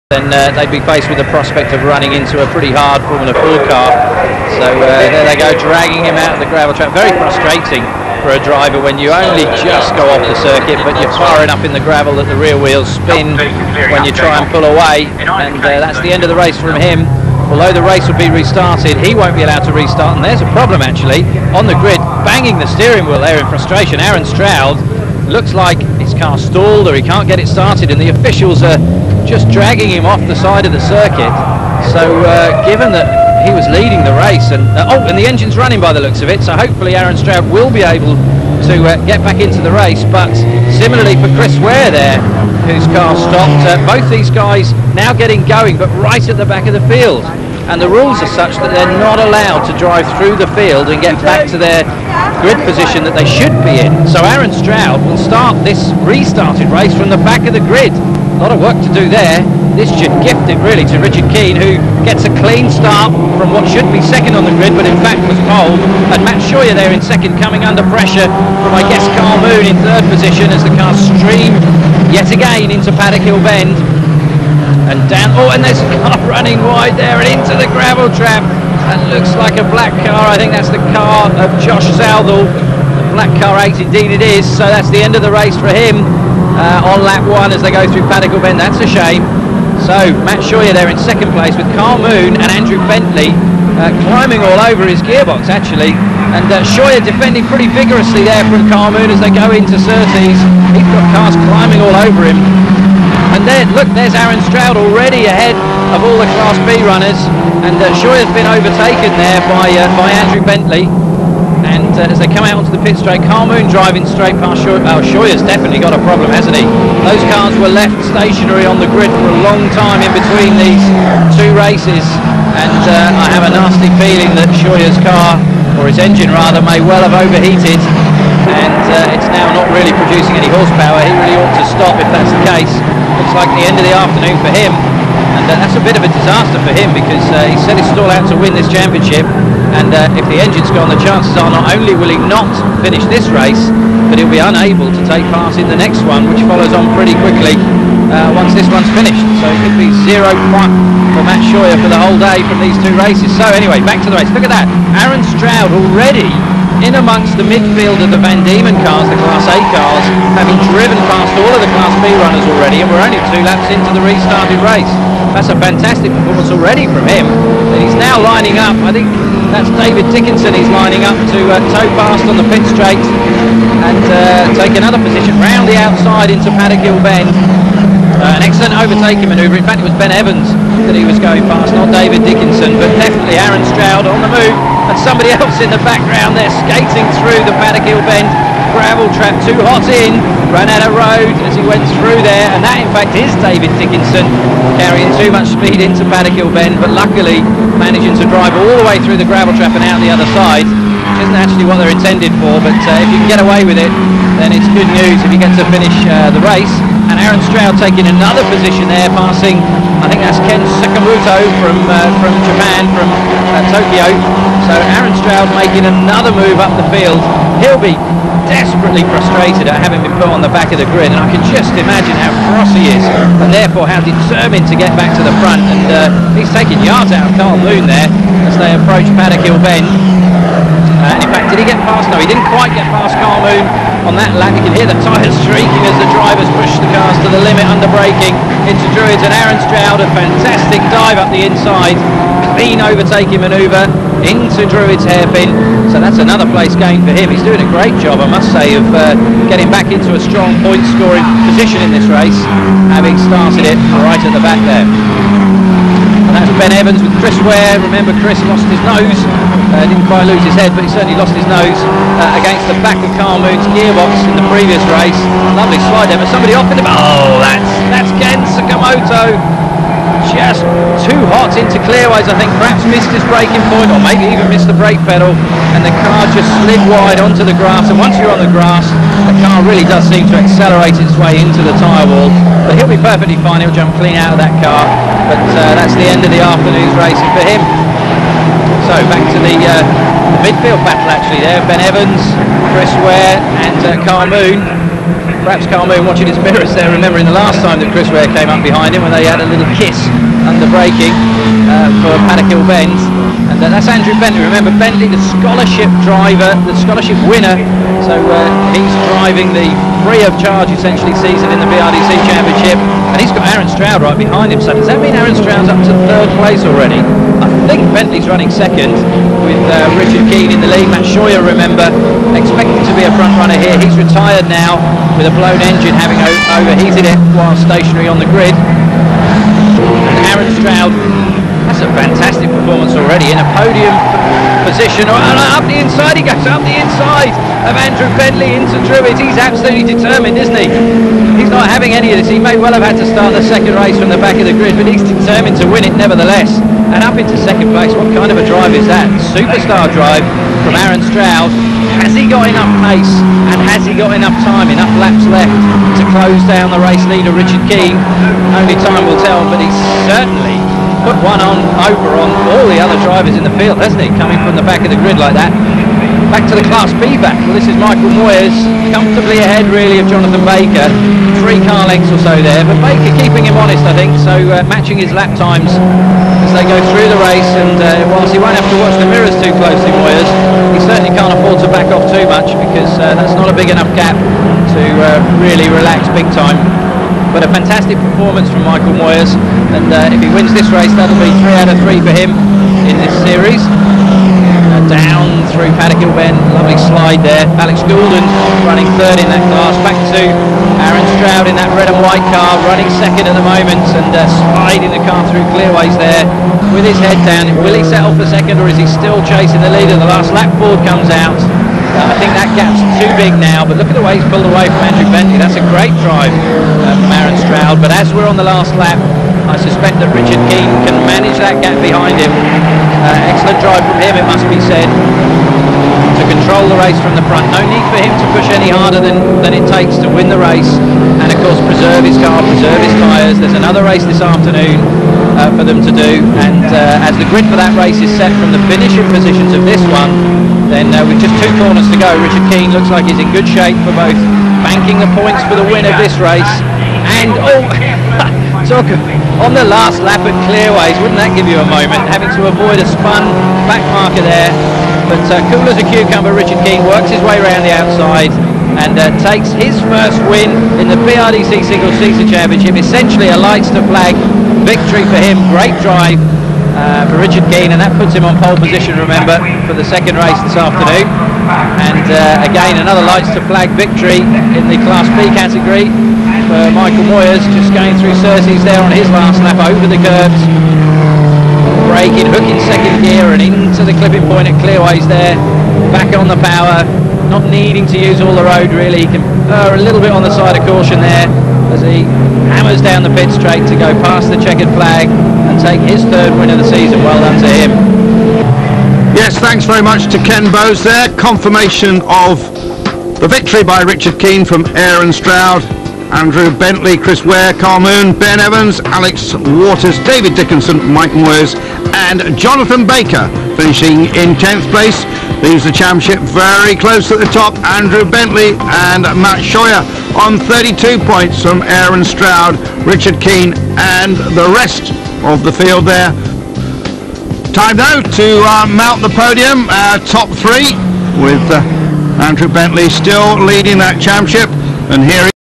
then they'd be faced with the prospect of running into a pretty hard Formula 4 car. So there they go, dragging him out of the gravel trap. Very frustrating for a driver when you only just go off the circuit, but you're far enough in the gravel that the rear wheels spin when you try and pull away, and that's the end of the race from him. Although the race will be restarted, he won't be allowed to restart, and there's a problem actually on the grid, banging the steering wheel there in frustration. Aaron Stroud looks like his car stalled or he can't get it started, and the officials are just dragging him off the side of the circuit. So given that he was leading the race, and and the engine's running by the looks of it, so hopefully Aaron Stroud will be able to get back into the race. But similarly for Chris Ware there, whose car stopped, both these guys now getting going, but right at the back of the field, and the rules are such that they're not allowed to drive through the field and get back to their grid position that they should be in. So Aaron Stroud will start this restarted race from the back of the grid. A lot of work to do there. This should gift it really to Richard Keane, who gets a clean start from what should be second on the grid, but in fact was pole. And Matt Scheuer there in second, coming under pressure from, I guess, Carl Moon in third position as the cars stream yet again into Paddock Hill Bend. And down, and there's a car running wide there and into the gravel trap. That looks like a black car. I think that's the car of Josh Southall. The black car 8, indeed it is. So that's the end of the race for him on lap 1 as they go through Paddock Hill Bend. That's a shame. So Matt Scheuer there in second place with Carl Moon and Andrew Bentley climbing all over his gearbox actually. And Scheuer defending pretty vigorously there from Carl Moon as they go into Surtees. He's got cars climbing all over him. And then, look, there's Aaron Stroud already ahead of all the Class B runners, and Scheuer's been overtaken there by Andrew Bentley. And as they come out onto the pit straight, Carl Moon driving straight past Scheuer. Oh, Scheuer's definitely got a problem, hasn't he? Those cars were left stationary on the grid for a long time in between these two races, and I have a nasty feeling that Scheuer's car, or his engine rather, may well have overheated, and it's now not really producing any horsepower. He really ought to stop if that's the case. Looks like the end of the afternoon for him, and that's a bit of a disaster for him, because he set his stall out to win this championship, and if the engine's gone, the chances are not only will he not finish this race, but he'll be unable to take part in the next one, which follows on pretty quickly once this one's finished. So it could be 0 points for Matt Scheuer for the whole day from these two races. So anyway, back to the race. Look at that, Aaron Stroud already in amongst the midfield of the Van Diemen cars, the Class A cars, having driven past all of the Class B runners already, and we're only 2 laps into the restarted race. That's a fantastic performance already from him. And he's now lining up, I think that's David Dickinson he's lining up to tow past on the pit straight and take another position round the outside into Paddock Hill Bend. An excellent overtaking manoeuvre. In fact, it was Ben Evans that he was going past, not David Dickinson, but definitely Aaron Stroud on the move, and somebody else in the background there skating through the Paddock Hill Bend gravel trap. Too hot in, ran out of road as he went through there, and that in fact is David Dickinson carrying too much speed into Paddock Hill Bend, but luckily managing to drive all the way through the gravel trap and out the other side, which isn't actually what they're intended for, but if you can get away with it, then it's good news if you get to finish the race. And Aaron Stroud taking another position there, passing, I think that's Ken Sakamoto from Japan, from Tokyo. So Aaron Stroud making another move up the field. He'll be desperately frustrated at having been put on the back of the grid, and I can just imagine how cross he is, and therefore how determined to get back to the front. And he's taking yards out of Carl Moon there as they approach Paddock Hill Bend. And in fact, did he get past? No, he didn't quite get past Carl Moon on that lap. You can hear the tyres streaking as the drivers push the cars to the limit under braking into Druids, and Aaron Stroud, a fantastic dive up the inside, clean overtaking manoeuvre into Druids hairpin. So that's another place gain for him. He's doing a great job, I must say, of getting back into a strong point scoring position in this race, having started it right at the back there. And that's Ben Evans with Chris Ware. Remember, Chris lost his nose, didn't quite lose his head, but he certainly lost his nose against the back of Carl Moon's gearbox in the previous race. Lovely slide there, but somebody off in the... Oh, that's Ken Sakamoto. Just too hot into clearways, I think. Perhaps missed his braking point, or maybe even missed the brake pedal, and the car just slid wide onto the grass. And once you're on the grass, the car really does seem to accelerate its way into the tyre wall. But he'll be perfectly fine. He'll jump clean out of that car. But that's the end of the afternoon's racing for him. So back to the midfield battle actually there. Ben Evans, Chris Ware and Carl Moon. Perhaps Carl Moon watching his mirrors there, remembering the last time that Chris Ware came up behind him when they had a little kiss under braking for Paddock Hill Bend. And that's Andrew Bentley. Remember, Bentley, the scholarship driver, the scholarship winner. So he's driving the free of charge, essentially, season in the BRDC Championship. And he's got Aaron Stroud right behind him. So does that mean Aaron Stroud's up to third place already? I think Bentley's running second with Richard Keane in the lead. Matt Scheuer, remember, expected to be a front runner here. He's retired now with a blown engine, having overheated it while stationary on the grid. And Aaron Stroud, that's a fantastic performance already, in a podium position. Up the inside, he goes up the inside of Andrew Bentley into Druids. He's absolutely determined, isn't he? He's not having any of this. He may well have had to start the second race from the back of the grid, but he's determined to win it nevertheless. And up into second place. What kind of a drive is that? Superstar drive from Aaron Stroud. Has he got enough pace, and has he got enough time, enough laps left to close down the race leader Richard Keane? Only time will tell, but he's certainly put one over on all the other drivers in the field, hasn't he? Coming from the back of the grid like that. Back to the Class B battle. Well, this is Michael Moyers, comfortably ahead really of Jonathan Baker. 3 car lengths or so there, but Baker keeping him honest, I think, so matching his lap times as they go through the race. And whilst he won't have to watch the mirrors too closely, Moyers, he certainly can't afford to back off too much, because that's not a big enough gap to really relax big time. But a fantastic performance from Michael Moyers, and if he wins this race, that'll be 3 out of 3 for him in this series. Down through Paddock Hill Bend, lovely slide there. Alex Goulden running third in that class. Back to Aaron Stroud in that red and white car, running second at the moment, and sliding the car through clearways there with his head down. Will he settle for second, or is he still chasing the leader? The last lap board comes out. I think that gap's too big now, but look at the way he's pulled away from Andrew Bentley. That's a great drive from Aaron Stroud, but as we're on the last lap, I suspect that Richard Keane can manage that gap behind him. Excellent drive from him, it must be said, to control the race from the front. No need for him to push any harder than it takes to win the race, and of course preserve his car, preserve his tyres. There's another race this afternoon for them to do, and as the grid for that race is set from the finishing positions of this one, then with just 2 corners to go, Richard Keane looks like he's in good shape for both banking the points for the win of this race and talk on the last lap at Clearways. Wouldn't that give you a moment, having to avoid a spun back marker there? But cool as a cucumber, Richard Keane works his way around the outside and takes his first win in the BRDC Single Season Championship. Essentially a lights to flag victory for him. Great drive for Richard Keane, and that puts him on pole position, remember, for the second race this afternoon. And again, another lights to flag victory in the Class B category for Michael Moyers, just going through Cersei's there on his last lap over the curbs, braking, hooking second gear and into the clipping point at Clearways there, back on the power, not needing to use all the road really. He can err a little bit on the side of caution there as he hammers down the pit straight to go past the checkered flag and take his 3rd win of the season. Well done to him. Yes, thanks very much to Ken Bowes there. Confirmation of the victory by Richard Keane from Aaron Stroud, Andrew Bentley, Chris Ware, Carl Moon, Ben Evans, Alex Waters, David Dickinson, Mike Moyers and Jonathan Baker finishing in 10th place. Leaves the championship very close at the top. Andrew Bentley and Matt Scheuer on 32 points from Aaron Stroud, Richard Keane and the rest of the field there. Time now to mount the podium, top 3, with Andrew Bentley still leading that championship, and here